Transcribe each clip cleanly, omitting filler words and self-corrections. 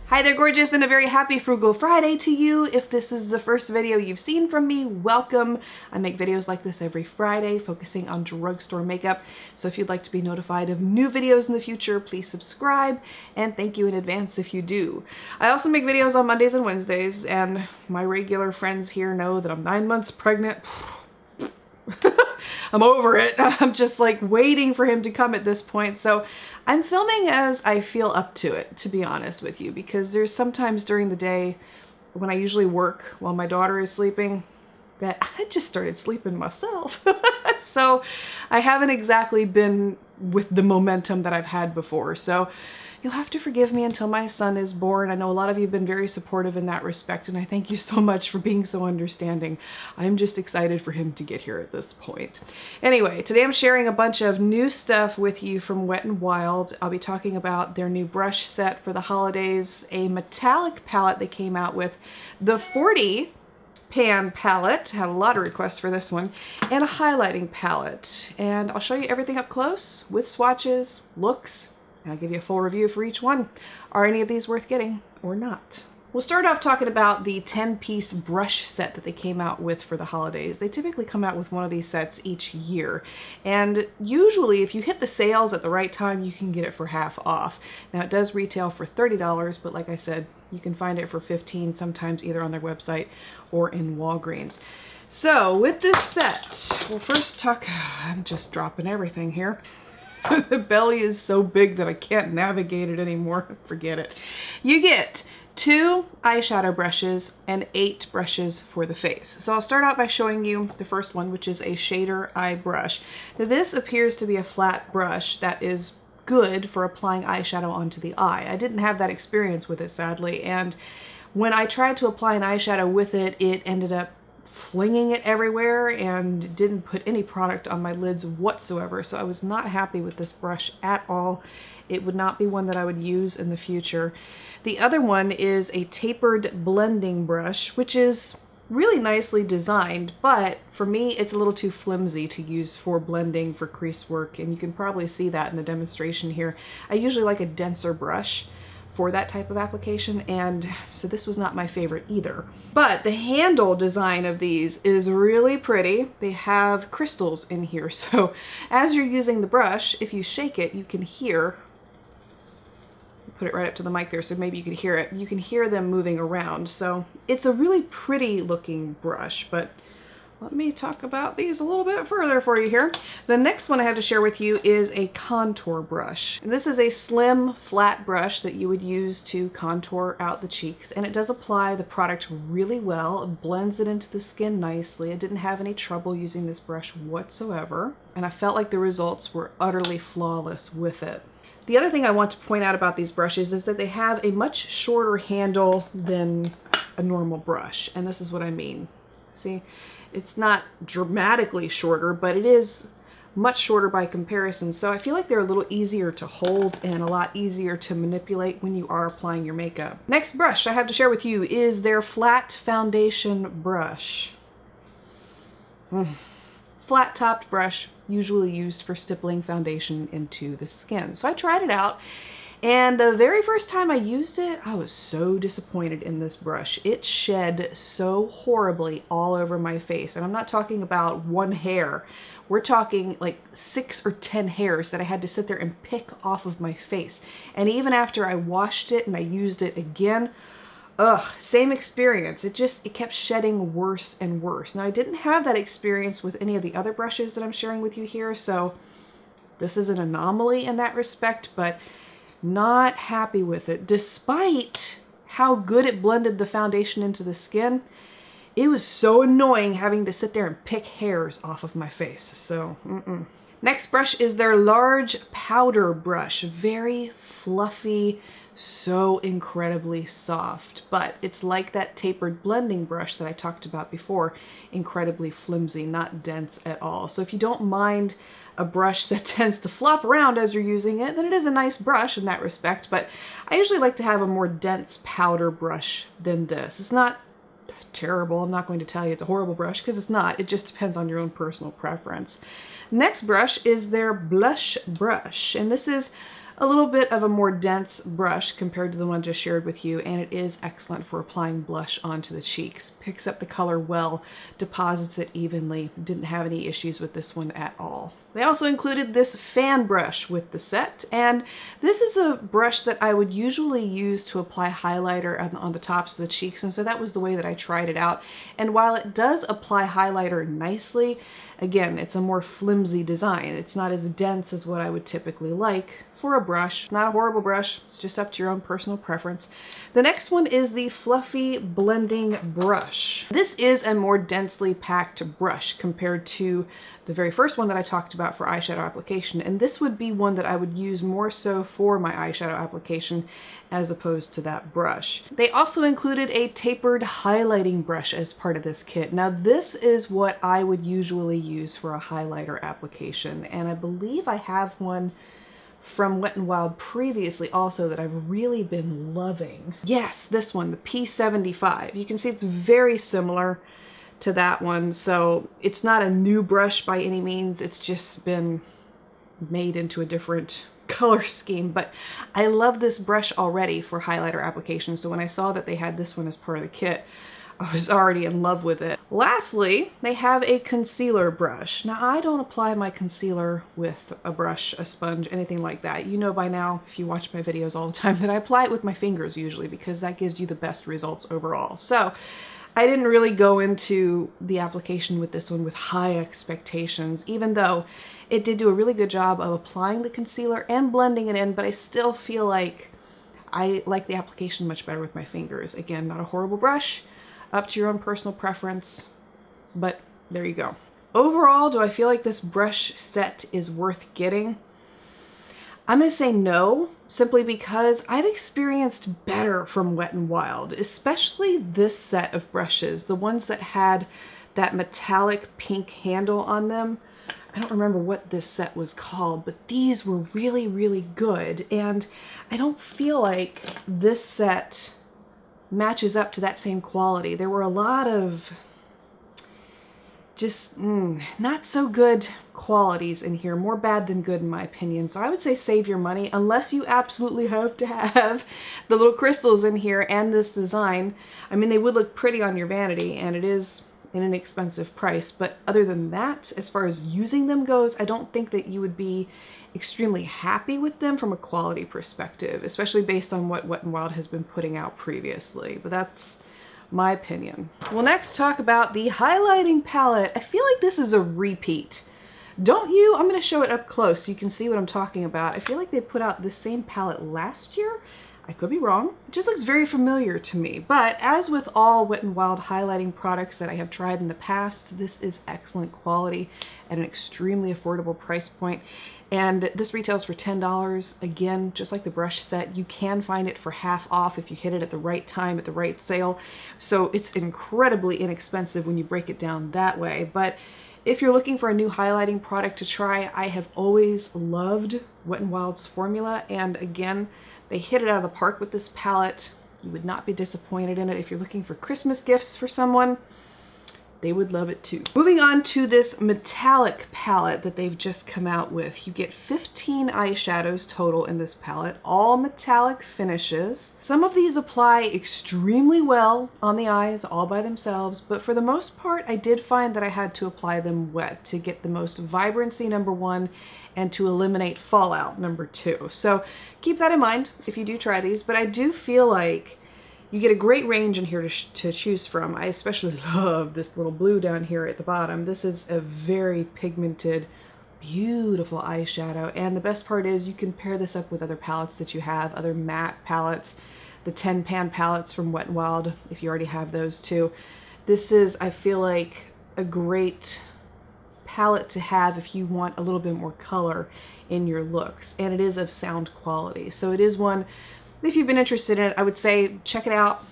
Hi there, gorgeous, and a very happy Frugal Friday to you. If this is the first video you've seen from me, welcome. I make videos like this every Friday focusing on drugstore makeup. So if you'd like to be notified of new videos in the future, please subscribe, and thank you in advance if you do. I also make videos on Mondays and Wednesdays, and my regular friends here know that I'm 9 months pregnant. I'm over it. I'm just like waiting for him to come at this point. So I'm filming as I feel up to it, to be honest with you, because there's sometimes during the day when I usually work while my daughter is sleeping that I just started sleeping myself. So I haven't exactly been with the momentum that I've had before. So you'll have to forgive me until my son is born. I know a lot of you have been very supportive in that respect, and I thank you so much for being so understanding. I'm just excited for him to get here at this point. Anyway, today I'm sharing a bunch of new stuff with you from Wet n Wild. I'll be talking about their new brush set for the holidays, a metallic palette they came out with, the 40 pan palette, had a lot of requests for this one, and a highlighting palette. And I'll show you everything up close with swatches, looks, and I'll give you a full review for each one. Are any of these worth getting or not? We'll start off talking about the 10-piece brush set that they came out with for the holidays. They typically come out with one of these sets each year. And usually if you hit the sales at the right time, you can get it for half off. Now it does retail for $30, but like I said, you can find it for $15, sometimes either on their website or in Walgreens. So with this set, we'll first talk, I'm just dropping everything here. The belly is so big that I can't navigate it anymore. Forget it. You get 2 eyeshadow brushes and 8 brushes for the face. So I'll start out by showing you the first one, which is a shader eye brush. Now this appears to be a flat brush that is good for applying eyeshadow onto the eye. I didn't have that experience with it, sadly, and when I tried to apply an eyeshadow with it, it ended up flinging it everywhere and didn't put any product on my lids whatsoever. So I was not happy with this brush at all. It would not be one that I would use in the future. The other one is a tapered blending brush, which is really nicely designed, but for me it's a little too flimsy to use for blending for crease work, and you can probably see that in the demonstration here. I usually like a denser brush for that type of application, and so this was not my favorite either. But the handle design of these is really pretty. They have crystals in here, so as you're using the brush, if you shake it, you can hear, put it right up to the mic there so maybe you can hear it, you can hear them moving around. So it's a really pretty looking brush, but let me talk about these a little bit further for you here. The next one I have to share with you is a contour brush. And this is a slim, flat brush that you would use to contour out the cheeks, and it does apply the product really well. It blends it into the skin nicely. I didn't have any trouble using this brush whatsoever, and I felt like the results were utterly flawless with it. The other thing I want to point out about these brushes is that they have a much shorter handle than a normal brush, and this is what I mean. See? It's not dramatically shorter, but it is much shorter by comparison. So I feel like they're a little easier to hold and a lot easier to manipulate when you are applying your makeup. Next brush I have to share with you is their flat foundation brush. Flat topped brush, usually used for stippling foundation into the skin. So I tried it out, and the very first time I used it, I was so disappointed in this brush. It shed so horribly all over my face. And I'm not talking about one hair. We're talking like 6 or 10 hairs that I had to sit there and pick off of my face. And even after I washed it and I used it again, same experience. It kept shedding worse and worse. Now I didn't have that experience with any of the other brushes that I'm sharing with you here, so this is an anomaly in that respect, but not happy with it. Despite how good it blended the foundation into the skin, it was so annoying having to sit there and pick hairs off of my face. So, Next brush is their large powder brush. Very fluffy, so incredibly soft, but it's like that tapered blending brush that I talked about before. Incredibly flimsy, not dense at all. So if you don't mind a brush that tends to flop around as you're using it, then it is a nice brush in that respect, but I usually like to have a more dense powder brush than this. It's not terrible. I'm not going to tell you it's a horrible brush because it's not. It just depends on your own personal preference. Next brush is their blush brush, and this is a little bit of a more dense brush compared to the one I just shared with you, and it is excellent for applying blush onto the cheeks. Picks up the color well, deposits it evenly. Didn't have any issues with this one at all. They also included this fan brush with the set, and this is a brush that I would usually use to apply highlighter on the tops of the cheeks, and so that was the way that I tried it out. And while it does apply highlighter nicely, again, it's a more flimsy design. It's not as dense as what I would typically like for a brush. It's not a horrible brush, it's just up to your own personal preference. The next one is the Fluffy Blending Brush. This is a more densely packed brush compared to the very first one that I talked about for eyeshadow application, and this would be one that I would use more so for my eyeshadow application as opposed to that brush. They also included a tapered highlighting brush as part of this kit. Now this is what I would usually use for a highlighter application, and I believe I have one from Wet n Wild previously also that I've really been loving. Yes, this one, the P75. You can see it's very similar to that one, so it's not a new brush by any means. It's just been made into a different color scheme, but I love this brush already for highlighter application, so when I saw that they had this one as part of the kit, I was already in love with it. Lastly, they have a concealer brush. Now, I don't apply my concealer with a brush, a sponge, anything like that. You know by now, if you watch my videos all the time, that I apply it with my fingers usually because that gives you the best results overall. So I didn't really go into the application with this one with high expectations, even though it did do a really good job of applying the concealer and blending it in, but I still feel like I like the application much better with my fingers. Again, not a horrible brush. Up to your own personal preference, but there you go. Overall, do I feel like this brush set is worth getting? I'm gonna say no, simply because I've experienced better from Wet n Wild, especially this set of brushes, the ones that had that metallic pink handle on them. I don't remember what this set was called, but these were really, really good, and I don't feel like this set matches up to that same quality. There were a lot of just not so good qualities in here, more bad than good in my opinion. So I would say save your money unless you absolutely have to have the little crystals in here and this design. I mean, they would look pretty on your vanity, and it is an inexpensive price, but other than that, as far as using them goes, I don't think that you would be extremely happy with them from a quality perspective, especially based on what Wet n Wild has been putting out previously, but that's my opinion. We'll next talk about the highlighting palette. I feel like this is a repeat. Don't you? I'm going to show it up close so you can see what I'm talking about. I feel like they put out the same palette last year. I could be wrong. It just looks very familiar to me. But as with all Wet n Wild highlighting products that I have tried in the past, this is excellent quality at an extremely affordable price point. And this retails for $10. Again, just like the brush set, you can find it for half off if you hit it at the right time, at the right sale. So it's incredibly inexpensive when you break it down that way. But if you're looking for a new highlighting product to try, I have always loved Wet n Wild's formula. And again, they hit it out of the park with this palette. You would not be disappointed in it. If you're looking for Christmas gifts for someone, they would love it too. Moving on to this metallic palette that they've just come out with. You get 15 eyeshadows total in this palette, all metallic finishes. Some of these apply extremely well on the eyes all by themselves, but for the most part, I did find that I had to apply them wet to get the most vibrancy, number one, and to eliminate fallout, number two. So keep that in mind if you do try these, but I do feel like you get a great range in here to choose from. I especially love this little blue down here at the bottom. This is a very pigmented, beautiful eyeshadow. And the best part is you can pair this up with other palettes that you have, other matte palettes, the 10-pan palettes from Wet n Wild, if you already have those too. This is, I feel like, a great palette to have if you want a little bit more color in your looks. And it is of sound quality. So it is one, if you've been interested in it, I would say check it out.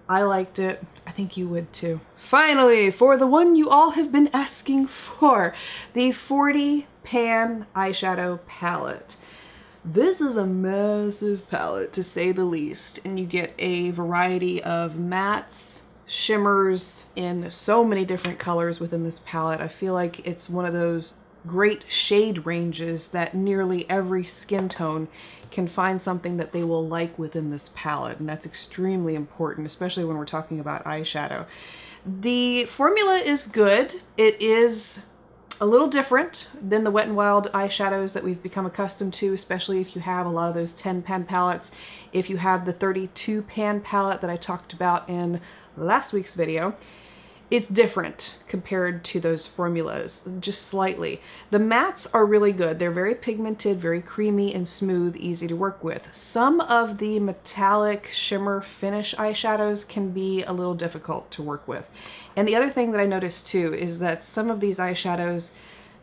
I liked it. I think you would too. Finally, for the one you all have been asking for, the 40-pan eyeshadow palette. This is a massive palette to say the least, and you get a variety of mattes, shimmers in so many different colors within this palette. I feel like it's one of those great shade ranges that nearly every skin tone can find something that they will like within this palette, and that's extremely important, especially when we're talking about eyeshadow. The formula is good. It is a little different than the Wet n Wild eyeshadows that we've become accustomed to, especially if you have a lot of those 10 pan palettes. If you have the 32 pan palette that I talked about in last week's video, it's different compared to those formulas, just slightly. The mattes are really good. They're very pigmented, very creamy and smooth, easy to work with. Some of the metallic shimmer finish eyeshadows can be a little difficult to work with. And the other thing that I noticed too is that some of these eyeshadows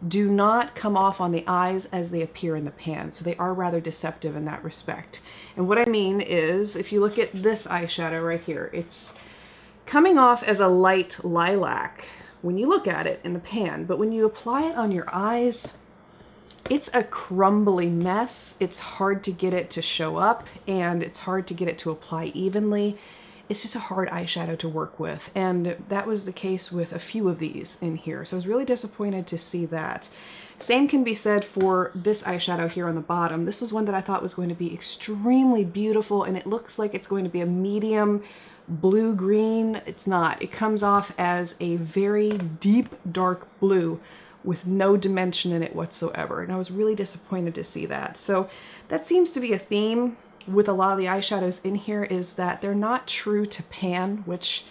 do not come off on the eyes as they appear in the pan, so they are rather deceptive in that respect. And what I mean is, if you look at this eyeshadow right here, it's coming off as a light lilac when you look at it in the pan, but when you apply it on your eyes, it's a crumbly mess. It's hard to get it to show up, and it's hard to get it to apply evenly. It's just a hard eyeshadow to work with, and that was the case with a few of these in here, so I was really disappointed to see that. Same can be said for this eyeshadow here on the bottom. This was one that I thought was going to be extremely beautiful, and it looks like it's going to be a medium blue-green. It's not. It comes off as a very deep dark blue with no dimension in it whatsoever, and I was really disappointed to see that. So that seems to be a theme with a lot of the eyeshadows in here, is that they're not true to pan, which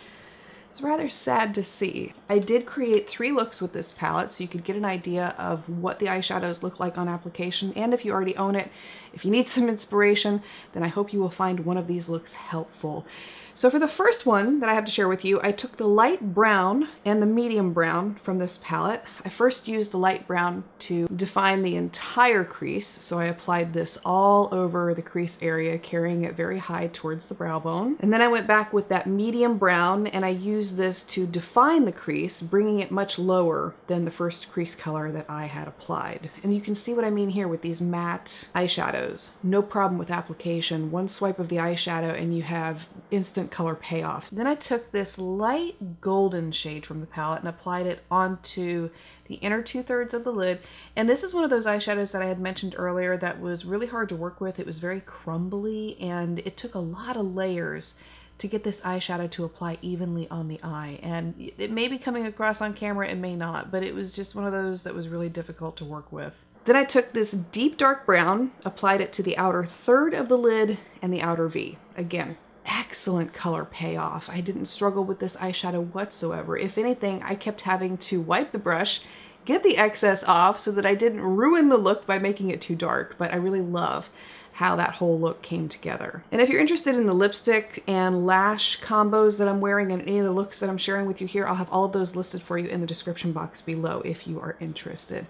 is rather sad to see. I did create 3 looks with this palette so you could get an idea of what the eyeshadows look like on application, and if you already own it, if you need some inspiration, then I hope you will find one of these looks helpful. So for the first one that I have to share with you, I took the light brown and the medium brown from this palette. I first used the light brown to define the entire crease, so I applied this all over the crease area, carrying it very high towards the brow bone. And then I went back with that medium brown and I used this to define the crease, bringing it much lower than the first crease color that I had applied. And you can see what I mean here with these matte eyeshadows. No problem with application. One swipe of the eyeshadow and you have instant color payoffs. Then I took this light golden shade from the palette and applied it onto the inner 2/3 of the lid. And this is one of those eyeshadows that I had mentioned earlier that was really hard to work with. It was very crumbly and it took a lot of layers to get this eyeshadow to apply evenly on the eye. And it may be coming across on camera, it may not, but it was just one of those that was really difficult to work with. Then I took this deep dark brown, applied it to the outer 1/3 of the lid and the outer V. Again, excellent color payoff. I didn't struggle with this eyeshadow whatsoever. If anything, I kept having to wipe the brush, get the excess off so that I didn't ruin the look by making it too dark, but I really love how that whole look came together. And if you're interested in the lipstick and lash combos that I'm wearing and any of the looks that I'm sharing with you here, I'll have all of those listed for you in the description box below if you are interested.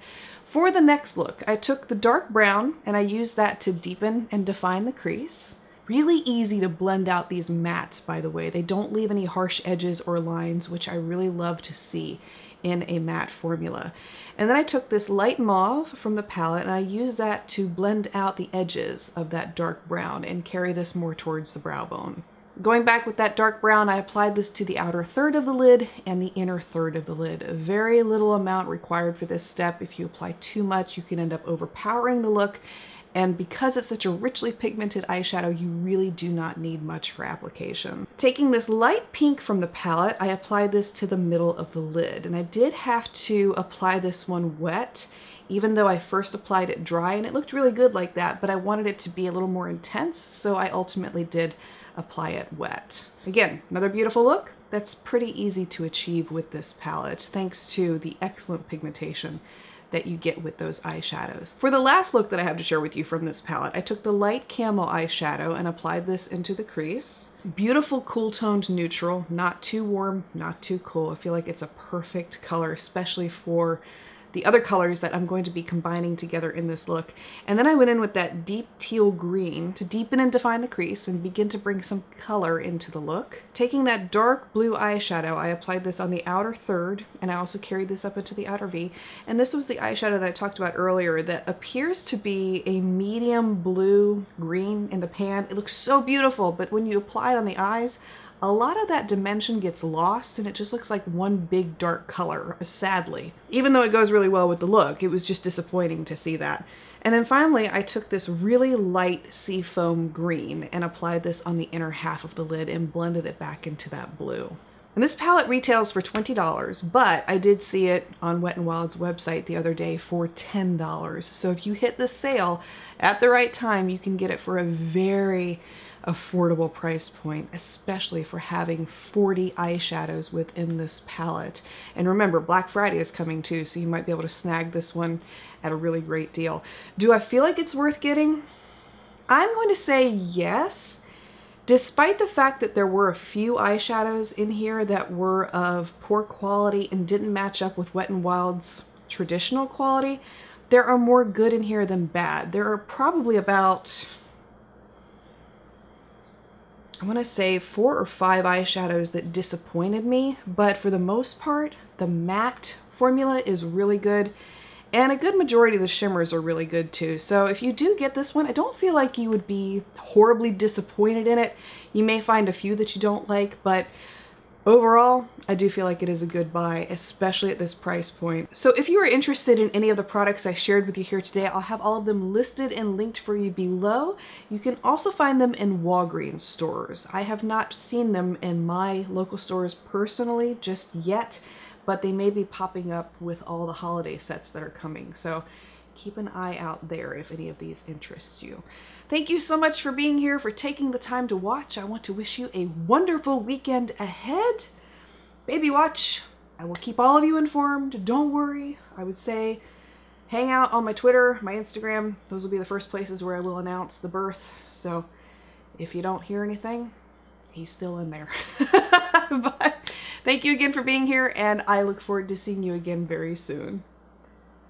For the next look, I took the dark brown and I used that to deepen and define the crease. Really easy to blend out these mattes, by the way. They don't leave any harsh edges or lines, which I really love to see in a matte formula. And then I took this light mauve from the palette and I used that to blend out the edges of that dark brown and carry this more towards the brow bone. Going back with that dark brown, I applied this to the outer 1/3 of the lid and the inner 1/3 of the lid. A very little amount required for this step. If you apply too much, you can end up overpowering the look. And because it's such a richly pigmented eyeshadow, you really do not need much for application. Taking this light pink from the palette, I applied this to the middle of the lid. And I did have to apply this one wet, even though I first applied it dry, and it looked really good like that, but I wanted it to be a little more intense, so I ultimately did apply it wet. Again, another beautiful look that's pretty easy to achieve with this palette, thanks to the excellent pigmentation that you get with those eyeshadows. For the last look that I have to share with you from this palette, I took the light camel eyeshadow and applied this into the crease. Beautiful cool toned neutral, not too warm, not too cool. I feel like it's a perfect color, especially for the other colors that I'm going to be combining together in this look. And then I went in with that deep teal green to deepen and define the crease and begin to bring some color into the look. Taking that dark blue eyeshadow, I applied this on the outer 1/3 and I also carried this up into the outer V. And this was the eyeshadow that I talked about earlier that appears to be a medium blue green in the pan. It looks so beautiful, but when you apply it on the eyes, a lot of that dimension gets lost and it just looks like one big dark color, sadly. Even though it goes really well with the look, it was just disappointing to see that. And then finally, I took this really light seafoam green and applied this on the inner half of the lid and blended it back into that blue. And this palette retails for $20, but I did see it on Wet n Wild's website the other day for $10. So if you hit the sale at the right time, you can get it for a very affordable price point, especially for having 40 eyeshadows within this palette. And remember, Black Friday is coming too, so you might be able to snag this one at a really great deal. Do I feel like it's worth getting? I'm going to say yes. Despite the fact that there were a few eyeshadows in here that were of poor quality and didn't match up with Wet n Wild's traditional quality, there are more good in here than bad. There are probably about, I want to say 4 or 5 eyeshadows that disappointed me, but for the most part, the matte formula is really good. And a good majority of the shimmers are really good too. So if you do get this one, I don't feel like you would be horribly disappointed in it. You may find a few that you don't like, but overall, I do feel like it is a good buy, especially at this price point. So if you are interested in any of the products I shared with you here today, I'll have all of them listed and linked for you below. You can also find them in Walgreens stores. I have not seen them in my local stores personally just yet, but they may be popping up with all the holiday sets that are coming. So keep an eye out there if any of these interest you. Thank you so much for being here, for taking the time to watch. I want to wish you a wonderful weekend ahead. Baby watch. I will keep all of you informed. Don't worry. I would say hang out on my Twitter, my Instagram. Those will be the first places where I will announce the birth. So if you don't hear anything, he's still in there. But thank you again for being here, and I look forward to seeing you again very soon.